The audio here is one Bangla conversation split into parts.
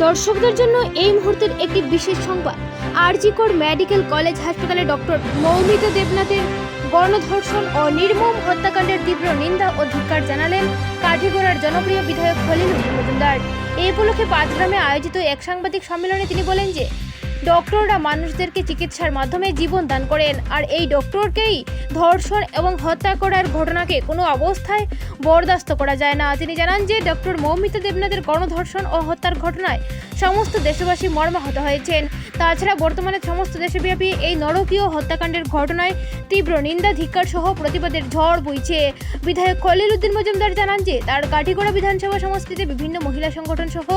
দর্শকদের জন্য এই মুহূর্তের একটি বিশেষ সংবাদ। আরজি কর মেডিকেল কলেজ হাসপাতালে ডক্টর মৌমিতা দেবনাথের গণধর্ষণ ও নির্মম হত্যাকাণ্ডের তীব্র নিন্দা ও ধিক্কার জানালেন কাঠিগড়ার জনপ্রিয় বিধায়ক খলিলুদ্দিন মজুমদার। এই উপলক্ষে পাঁচগ্রামে আয়োজিত এক সাংবাদিক সম্মেলনে তিনি বলেন যে ডক্টররা মানুষদেরকে চিকিৎসার মাধ্যমে জীবন দান করেন, আর এই ডক্টরকেই ধর্ষণ এবং হত্যা করার ঘটনাকে কোনো অবস্থায় বরদাস্ত করা যায় না। তিনি জানান যে ডক্টর মৌমিতা দেবনাথের গণধর্ষণ ও হত্যার ঘটনায় সমস্ত দেশবাসী মর্মাহত হয়েছেন। তাছাড়া বর্তমানে সমস্ত দেশব্যাপী এই নরকীয় হত্যাকাণ্ডের ঘটনায় তীব্র নিন্দা ধিক্কার সহ প্রতিবাদের ঝড় বইছে। বিধায়ক খলিলুদ্দিন মজুমদার জানান যে তার কাঠিগড়া বিধানসভা সমষ্টিতে বিভিন্ন মহিলা সংগঠন সহ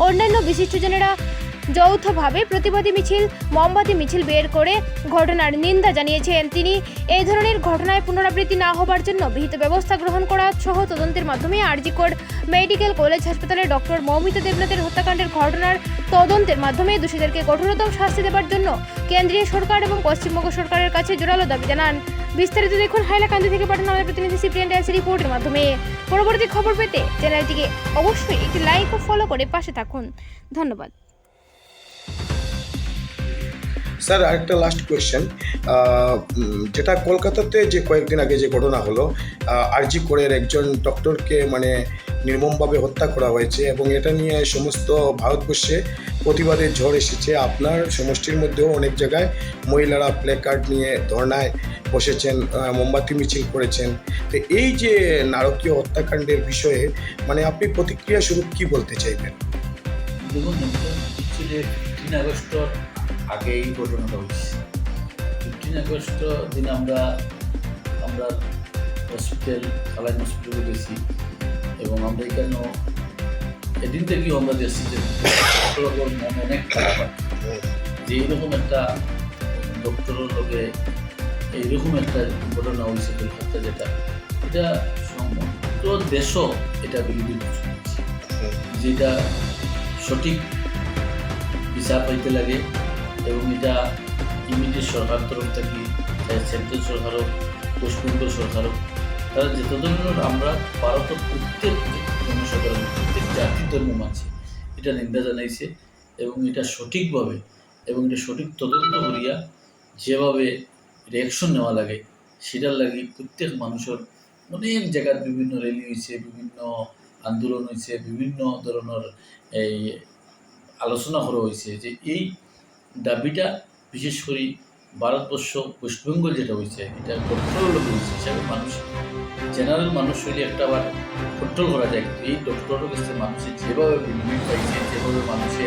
অন্যান্য বিশিষ্টজনেরা যৌথভাবে প্রতিবাদী মিছিল, মোমবাতি মিছিল বের করে ঘটনার নিন্দা জানিয়েছেন। তিনি এই ধরনের ঘটনায় পুনরাবৃত্তি না হবার জন্য বিহিত ব্যবস্থা গ্রহণ করা সহ তদন্তের মাধ্যমে আরজি কর মেডিকেল কলেজ হাসপাতালে ডক্টর মৌমিতা দেবনাথের হত্যাকাণ্ডের ঘটনার তদন্তের মাধ্যমে দোষীদেরকে কঠোরতম শাস্তি দেওয়ার জন্য কেন্দ্রীয় সরকার এবং পশ্চিমবঙ্গ সরকারের কাছে জোরালো দাবি জানান। বিস্তারিত দেখুন হাইলাকান্দি থেকে পাঠানো আমাদের প্রতিনিধি সিপ্রিয়ান ড্যান্সের রিপোর্টের মাধ্যমে। পরবর্তী খবর পেতে চ্যানেলটিকে অবশ্যই একটি লাইক ও ফলো করে পাশে থাকুন। ধন্যবাদ। স্যার, আরেকটা লাস্ট কোয়েশ্চেন, যেটা কলকাতাতে যে কয়েকদিন আগে যে ঘটনা হলো, আরজি করের একজন ডক্টরকে নির্মমভাবে হত্যা করা হয়েছে এবং এটা নিয়ে সমস্ত ভারতবর্ষে প্রতিবাদের ঝড় এসেছে। আপনার সমষ্টির মধ্যেও অনেক জায়গায় মহিলারা প্লে কার্ড নিয়ে ধর্নায় বসেছেন, মোমবাতি মিছিল করেছেন। তো এই যে নারকীয় হত্যাকাণ্ডের বিষয়ে আপনি প্রতিক্রিয়া স্বরূপ কী বলতে চাইবেন? দেখুন, 15 আগস্ট আগে এই ঘটনাটা হয়েছে। 15 আগস্ট দিন আমরা হসপিটাল, খালাইন হসপিটালে গেছি এবং আমরা এখানে এদিন থেকেও আমরা দেখছি যে মন অনেক খারাপ যে এইরকম একটা ডক্টরের লগে এইরকম একটা ঘটনা হয়েছে, কলকাতা, এটা সমস্ত দেশও এটা বিরোধী করছে, যেটা সঠিক বিচার পাইতে লাগে এবং এটা ইমিডিয়েট সরকার তরফ থেকে সেন্ট্রাল সরকার হোক, পশ্চিমবঙ্গ সরকার হোক, তারা যত ধরনের আমরা ভারতের প্রত্যেক জনসাধারণ, প্রত্যেক জাতি ধর্ম মানছে এটা নিন্দা জানাইছে এবং এটা সঠিকভাবে এবং এটা সঠিক তদন্ত করিয়া যেভাবে রিয়াকশন নেওয়া লাগে সেটার লাগে প্রত্যেক মানুষের অনেক জায়গার বিভিন্ন র্যালি হয়েছে, বিভিন্ন আন্দোলন হয়েছে, বিভিন্ন ধরনের এই আলোচনা করা হয়েছে যে এই দাবিটা বিশেষ করে ভারতবর্ষ, পশ্চিমবঙ্গ যেটা হয়েছে এটা কন্ট্রোল হয়েছে হিসাবে মানুষ, জেনারেল মানুষ হইলে একটা আবার কন্ট্রোল করা যায়, কিন্তু এই ডক্টরের কাছে মানুষের যেভাবে বেনিফিট পাইছে, যেভাবে মানুষে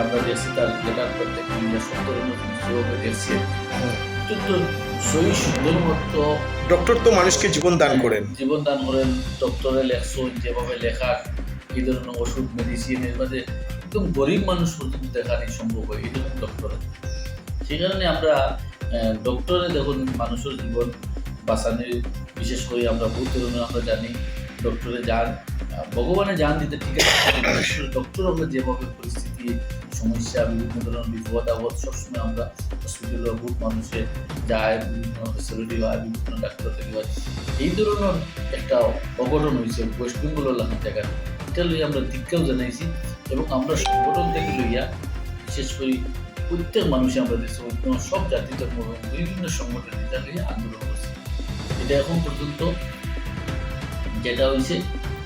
আমরা দেখছি তার লেটার প্রত্যেক যেভাবে দেখছি অত্যন্ত সহি সুন্দর মতো। ডক্টর তো মানুষকে জীবন দান করেন, ডক্টরের লেখছেন যেভাবে লেখা, এই ধরনের ওষুধ, মেডিসিনের মাঝে একদম গরিব মানুষ পর্যন্ত দেখানি সম্ভব হয় এরকম ডক্টর। সেই কারণে আমরা ডক্টরে দেখুন মানুষের জীবন বাঁচানোর, বিশেষ করে আমরা বহুত ধরনের আমরা জানি ডক্টরে যান, ভগবানে জান দিতে, ঠিক আছে, ডক্টর আমরা যেভাবে পরিস্থিতি, সমস্যা, বিভিন্ন ধরনের বিপদ আপদ সবসময় আমরা হসপিটালের বহুত মানুষে যায়, বিভিন্ন ফেসিলিটি হয়, বিভিন্ন ডাক্তার থেকে হয়। এই ধরনের একটা অঘটন হয়েছে ওয়েস্ট বেঙ্গলের জায়গায়, এটা লইয়া আমরা ধিক্কারও জানাইছি এবং আমরা সংগঠন থেকে লইয়া বিশেষ করে প্রত্যেক মানুষে আমরা দেশে সব জাতি ধর্ম এবং বিভিন্ন সংগঠন এটা লইয়া আন্দোলন করছি। এটা এখন পর্যন্ত যেটা হয়েছে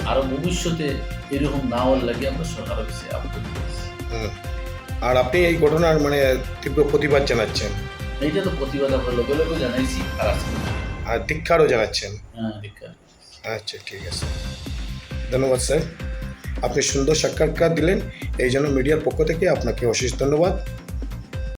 আরো ভবিষ্যতে এরকম না হওয়ার লাগে আমরা সরকারের কাছে আবেদন করছি। আর আপনি এই ঘটনার তীব্র প্রতিবাদ জানাচ্ছেন? এইটা তো প্রতিবাদ আমরা লগে লগে জানাইছি আর ধিক্কারও জানাচ্ছেন? হ্যাঁ, ধিক্কার। আচ্ছা, ঠিক আছে, ধন্যবাদ স্যার, আপনি সুন্দর সাক্ষাৎকার দিলেন, এই জন্য মিডিয়ার পক্ষ থেকে আপনাকে অশেষ ধন্যবাদ।